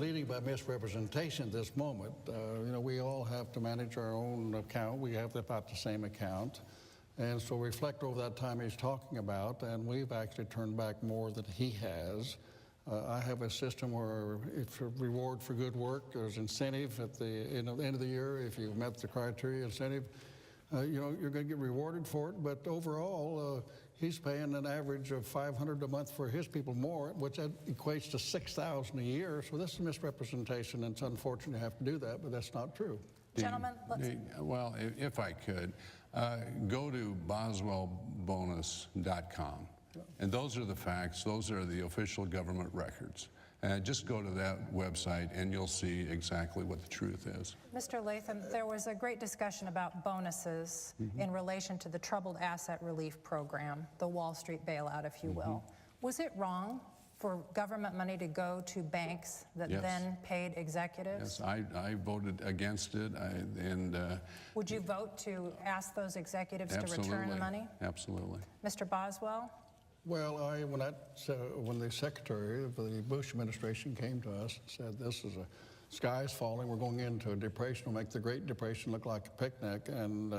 leading by misrepresentation at this moment. You know, we all have to manage our own account. We have about the same account. And so reflect over that time he's talking about, and we've actually turned back more than he has. I have a system where it's a reward for good work. There's incentive at the end of the year. If you've met the criteria incentive, you know, you're going to get rewarded for it. But overall, he's paying an average of $500 a month for his people more, which equates to $6,000 a year. So this is misrepresentation, and it's unfortunate to have to do that, but that's not true. Gentlemen, well, if I could, go to boswellbonus.com. And those are the facts. Those are the official government records. Just go to that website and you'll see exactly what the truth is. Mr. Latham, there was a great discussion about bonuses in relation to the Troubled Asset Relief Program, the Wall Street bailout, if you will. Was it wrong for government money to go to banks that then paid executives? Yes, I voted against it. Would you vote to ask those executives to return the money? Absolutely. Mr. Boswell? Well, when the secretary of the Bush administration came to us and said, this is sky is falling, we're going into a depression, we'll make the Great Depression look like a picnic, and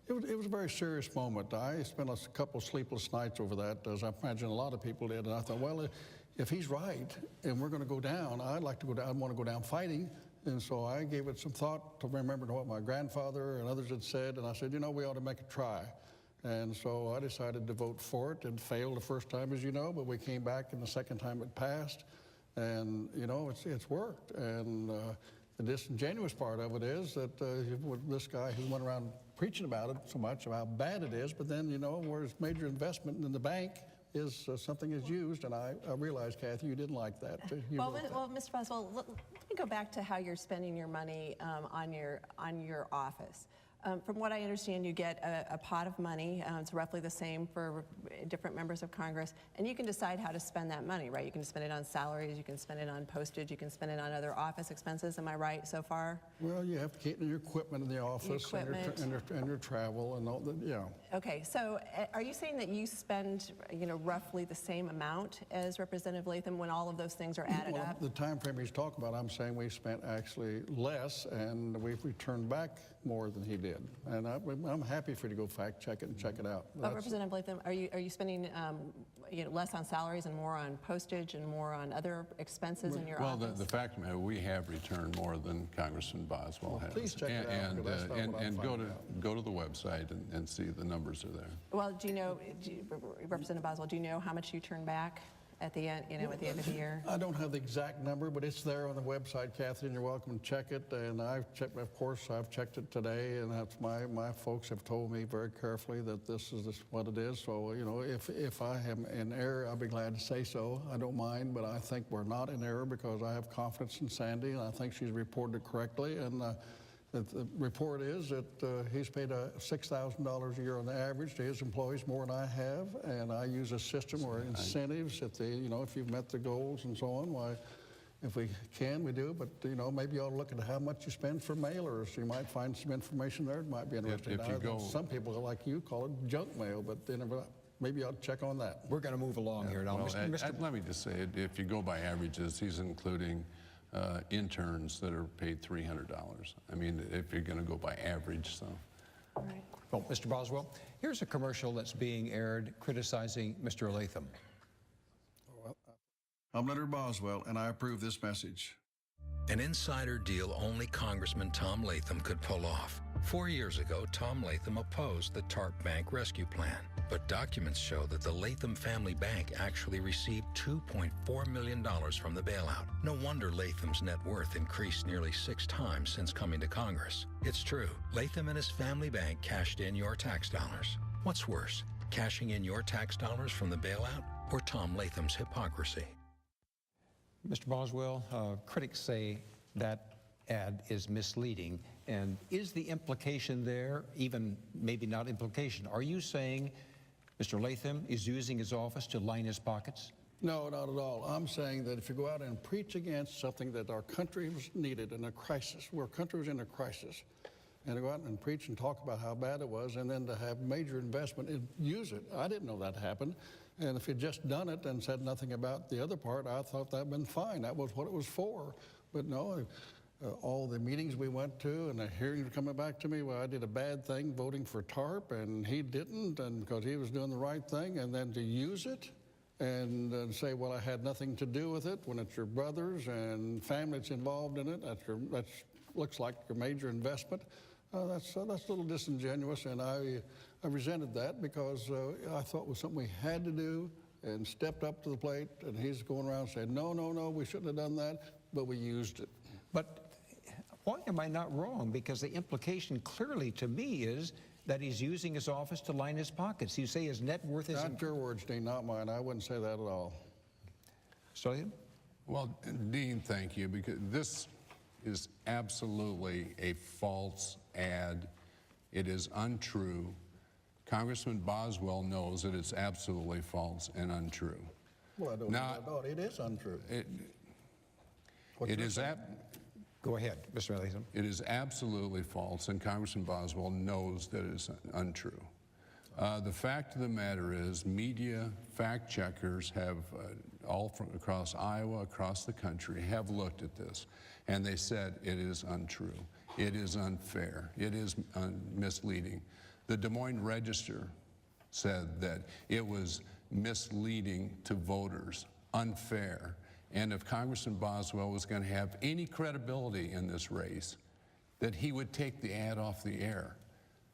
it was a very serious moment. I spent a couple sleepless nights over that, as I imagine a lot of people did, and I thought, well, if he's right and we're going to go down, I'd like to go down, I want to go down fighting. And so I gave it some thought to remember what my grandfather and others had said, and I said, you know, we ought to make a try. And so I decided to vote for it. It failed the first time, as you know, but we came back, and the second time it passed. And, you know, it's worked. And the disingenuous part of it is that this guy who went around preaching about it so much, about how bad it is, but then, you know, where his major investment in the bank is something is used, and I realize, Kathy, you didn't like that. Well, Mr. Boswell, let me go back to how you're spending your money on your office. From what I understand, you get a pot of money. It's roughly the same for different members of Congress, and you can decide how to spend that money, right? You can spend it on salaries, you can spend it on postage, you can spend it on other office expenses. Am I right so far? Well, you have to keep your equipment in the office and your travel and all that, yeah. Okay, so are you saying that you spend, you know, roughly the same amount as Representative Latham when all of those things are added up? The time frame he's talking about, I'm saying we spent actually less, and we've returned back more than he did. And I'm happy for you to go fact check it and check it out. But Representative Latham, are you spending you know, less on salaries and more on postage and more on other expenses in your office? Well, the fact of it, we have returned more than Congressman Boswell has. Please check it out. And go to the website and see the numbers are there. Well, do you know, Representative Boswell, do you know how much you turn back at the end, you know, at the end of the year? I don't have the exact number, but it's there on the website, Kathy, and you're welcome to check it. And I've checked, of course, I've checked it today, and that's my folks have told me very carefully that this is what it is. So, you know, if I am in error, I'll be glad to say so. I don't mind, but I think we're not in error because I have confidence in Sandy, and I think she's reported it correctly. And the report is that he's paid $6,000 a year on the average to his employees, more than I have, and I use a system where incentives, you know, if you've met the goals and so on, why, if we can, we do. But you know, maybe you ought to look at how much you spend for mailers. You might find some information there that might be interesting. Some people, like you, call it junk mail, but then maybe you ought to check on that. We're going to move along here now. Well, let me just say, if you go by averages, he's including interns that are paid $300. I mean, if you're going to go by average, so. All right. Well, Mr. Boswell, here's a commercial that's being aired criticizing Mr. Latham. I'm Leonard Boswell, and I approve this message. An insider deal only Congressman Tom Latham could pull off. 4 years ago, Tom Latham opposed the TARP Bank rescue plan. But documents show that the Latham Family Bank actually received $2.4 million from the bailout. No wonder Latham's net worth increased nearly 6 times since coming to Congress. It's true, Latham and his family bank cashed in your tax dollars. What's worse, cashing in your tax dollars from the bailout or Tom Latham's hypocrisy? Mr. Boswell, critics say that ad is misleading. And is the implication there, even maybe not implication, are you saying Mr. Latham is using his office to line his pockets? No, not at all. I'm saying that if you go out and preach against something that our country was needed in a crisis, where our country was in a crisis, and to go out and preach and talk about how bad it was, and then to have major investment and use it. I didn't know that happened. And if he'd just done it and said nothing about the other part, I thought that'd been fine. That was what it was for. But no, all the meetings we went to and the hearings were coming back to me, well, I did a bad thing voting for TARP and he didn't, and because he was doing the right thing, and then to use it and say, well, I had nothing to do with it when it's your brothers and family that's involved in it. That looks like your major investment. That's a little disingenuous, and I resented that because I thought it was something we had to do and stepped up to the plate, and he's going around saying, no, no, no, we shouldn't have done that, but we used it. But why am I not wrong? Because the implication clearly to me is that he's using his office to line his pockets. You say his net worth is... Not your words, Dean, not mine. I wouldn't say that at all. Sorry? Well, Dean, thank you, because this is absolutely a false ad. It is untrue. Congressman Boswell knows that it's absolutely false and untrue. Well, I don't know. It is untrue. Go ahead, Mr. Latham. It is absolutely false, and Congressman Boswell knows that it is untrue. The fact of the matter is, media fact checkers have all from across Iowa, across the country, have looked at this, and they said it is untrue. It is unfair. It is misleading. The Des Moines Register said that it was misleading to voters, unfair. And if Congressman Boswell was going to have any credibility in this race, that he would take the ad off the air.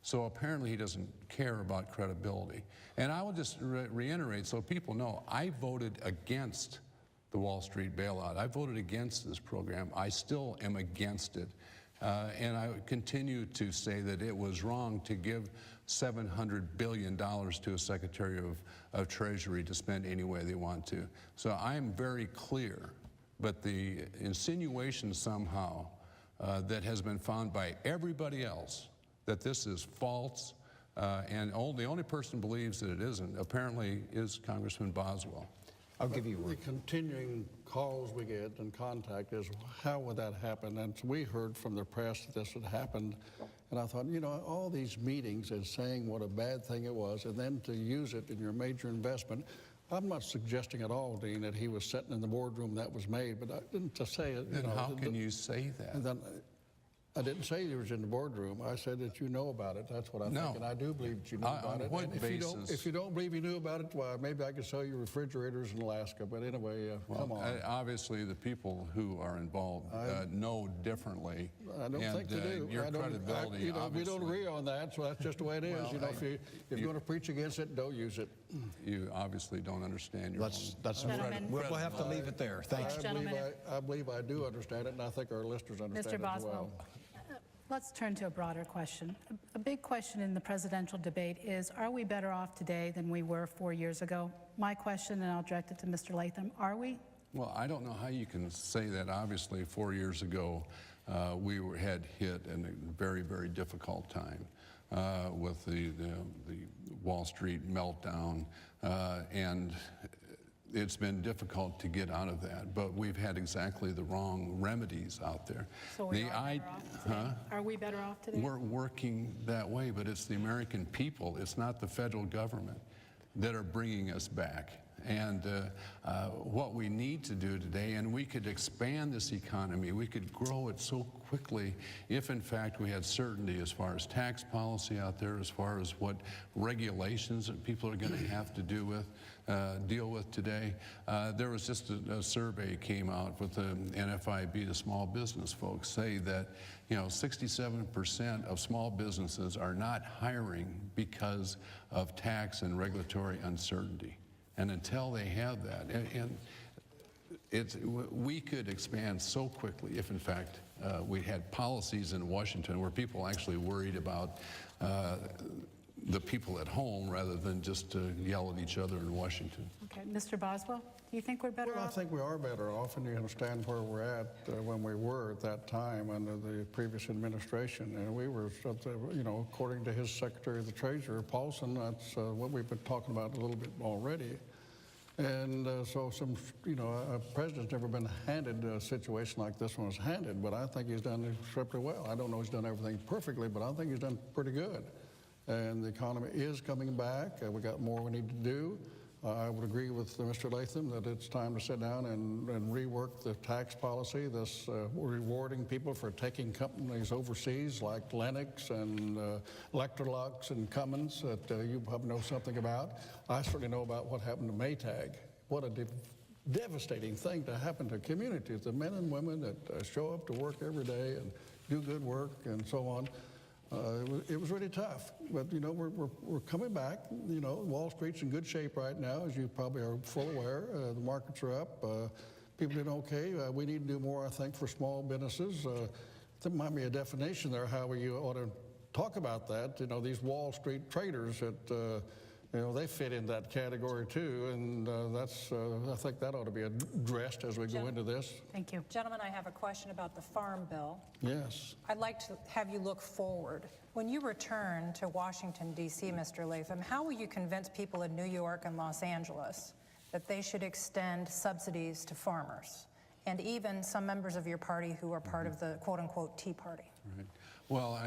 So apparently he doesn't care about credibility. And I will just reiterate so people know, I voted against the Wall Street bailout. I voted against this program. I still am against it. And I continue to say that it was wrong to give $700 billion to a Secretary of Treasury to spend any way they want to. So I am very clear, but the insinuation somehow that has been found by everybody else that this is false, and the only person who believes that it isn't apparently is Congressman Boswell. I'll give you The continuing calls we get and contact is, how would that happen? And so we heard from the press that this had happened, and I thought, you know, all these meetings and saying what a bad thing it was, and then to use it in your major investment. I'm not suggesting at all, Dean, that he was sitting in the boardroom that was made, but I didn't to say it. Then how can you say that? And then, I didn't say he was in the boardroom. I said that you know about it. That's what I think, and I do believe that you know about it. On what And basis? if you don't believe you knew about it, well, maybe I could sell you refrigerators in Alaska. But anyway, come on. Obviously, the people who are involved know differently. I don't think they do. Your credibility, we don't obviously, agree on that, so that's just the way it is. Well, you know, if you're going to preach against it, don't use it. you obviously don't understand your That's Gentlemen. we'll have to leave it there. Thank you. Gentlemen. I believe I do understand it, and I think our listeners understand it Mr. as well. Boswell, let's turn to a broader question. A big question in the presidential debate is, are we better off today than we were 4 years ago? My question, and I'll direct it to Mr. Latham, are we? Well, I don't know how you can say that. Obviously, 4 years ago, we had hit in a very, very difficult time with the Wall Street meltdown, and it's been difficult to get out of that, but we've had exactly the wrong remedies out there. So we are better off today? Are we better off today? We're working that way, but it's the American people, it's not the federal government that are bringing us back. And what we need to do today, and we could expand this economy, we could grow it so quickly if in fact we had certainty as far as tax policy out there, as far as what regulations that people are going to have to deal with today. There was just a survey came out with the NFIB, the small business folks, say that 67% of small businesses are not hiring because of tax and regulatory uncertainty. And until they have that, we could expand so quickly if, in fact, we had policies in Washington where people actually worried about the people at home rather than just to yell at each other in Washington. Okay, Mr. Boswell, do you think we're better Well, I off? think we are better off, and you understand where we're at when we were at that time under the previous administration. And we were, according to his Secretary of the Treasury, Paulson, that's what we've been talking about a little bit already. And so a president's never been handed a situation like this one was handed, but I think he's done extremely well. I don't know he's done everything perfectly, but I think he's done pretty good. And the economy is coming back. We got more we need to do. I would agree with Mr. Latham that it's time to sit down and rework the tax policy, this rewarding people for taking companies overseas like Lennox and Electrolux and Cummins that you probably know something about. I certainly know about what happened to Maytag. What a devastating thing to happen to communities, the men and women that show up to work every day and do good work and so on. It was really tough, but you know we're coming back. You know, Wall Street's in good shape right now, as you probably are full aware. The markets are up. People doing okay. We need to do more, I think, for small businesses. There might be a definition there how you ought to talk about that. You know, these Wall Street traders that. You know, they fit in that category too, and I think that ought to be addressed as we go into this. Thank you. Gentlemen, I have a question about the Farm Bill. Yes. I'd like to have you look forward. When you return to Washington, D.C., Mr. Latham, how will you convince people in New York and Los Angeles that they should extend subsidies to farmers, and even some members of your party who are part of the quote-unquote Tea Party? Right. Well,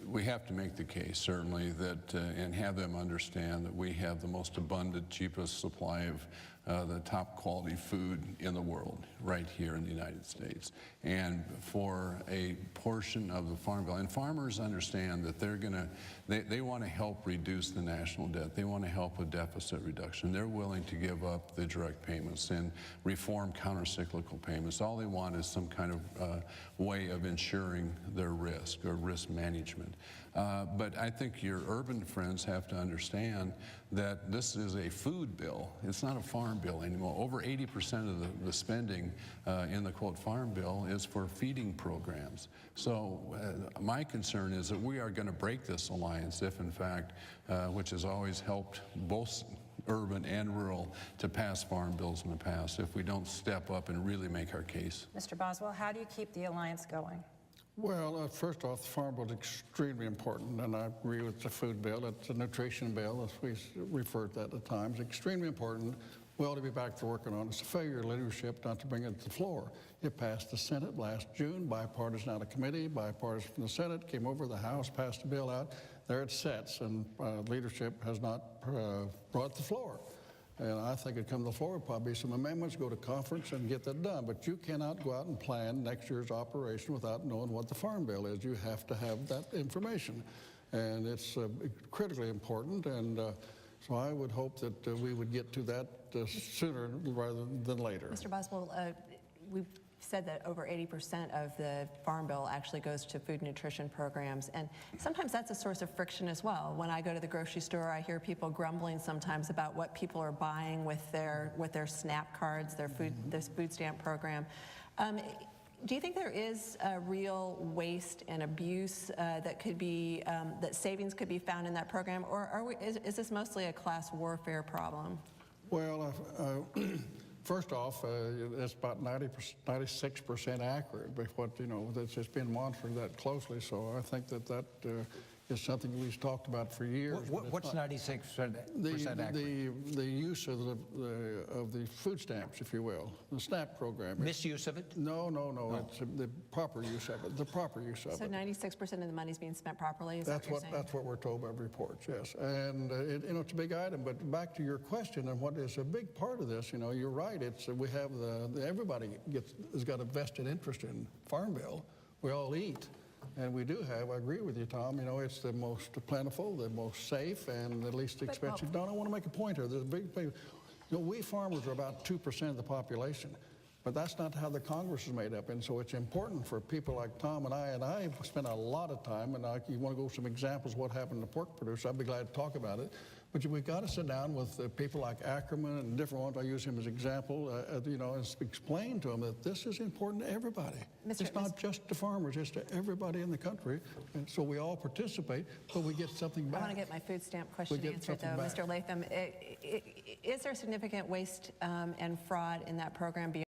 we have to make the case, certainly, that and have them understand that we have the most abundant, cheapest supply of the top quality food in the world right here in the United States. And for a portion of the Farm Bill, and farmers understand that they want to help reduce the national debt. They want to help with deficit reduction. They're willing to give up the direct payments and reform countercyclical payments. All they want is some kind of way of ensuring their risk or risk management. But I think your urban friends have to understand that this is a food bill. It's not a farm bill anymore. Over 80% of the spending in the quote farm bill is for feeding programs. So my concern is that we are going to break this alliance if in fact, which has always helped both urban and rural to pass farm bills in the past, if we don't step up and really make our case. Mr. Boswell, how do you keep the alliance going? Well, first off, the Farm Bill is extremely important, and I agree with the food bill. It's a nutrition bill, as we referred to that at times. Extremely important. We ought to be back to working on it. It's a failure of leadership not to bring it to the floor. It passed the Senate last June, bipartisan out of committee, bipartisan from the Senate, came over the House, passed the bill out. There it sits, and leadership has not brought it to the floor. And I think it'd come to the floor, probably some amendments, go to conference and get that done. But you cannot go out and plan next year's operation without knowing what the Farm Bill is. You have to have that information. And it's critically important. And so I would hope that we would get to that sooner rather than later. Mr. Boswell, we've said that over 80% of the Farm Bill actually goes to food nutrition programs, and sometimes that's a source of friction as well. When I go to the grocery store, I hear people grumbling sometimes about what people are buying with their SNAP cards, their food stamp program. Do you think there is a real waste and abuse that could be that savings could be found in that program, or is this mostly a class warfare problem? Well, first off, it's about 96% accurate, but what, you know, that's just been monitoring that closely, so I think that is something we've talked about for years. What's 96% accurate? The use of the food stamps, if you will, the SNAP program. Misuse of it? No. It's the proper use of it. The proper use of it. So 96% of the money is being spent properly. Is that's that what you're saying? That's what we're told by reports. Yes, and you know, it's a big item. But back to your question, and what is a big part of this, you know, you're right. It's we have everybody has got a vested interest in Farm Bill. We all eat. And we do have, I agree with you, Tom, you know, it's the most plentiful, the most safe, and the least expensive. No, I want to make a point here. There's a big thing. You know, we farmers are about 2% of the population, but that's not how the Congress is made up. And so it's important for people like Tom and I spend a lot of time, and you want to go some examples of what happened to pork producers, I'd be glad to talk about it. But we've got to sit down with people like Ackerman and different ones. I use him as an example, you know, and explain to them that this is important to everybody. It's not just to farmers, it's to everybody in the country. And so we all participate, but we get something back. I want to get my food stamp question answered, though. Mr. Latham, is there significant waste and fraud in that program beyond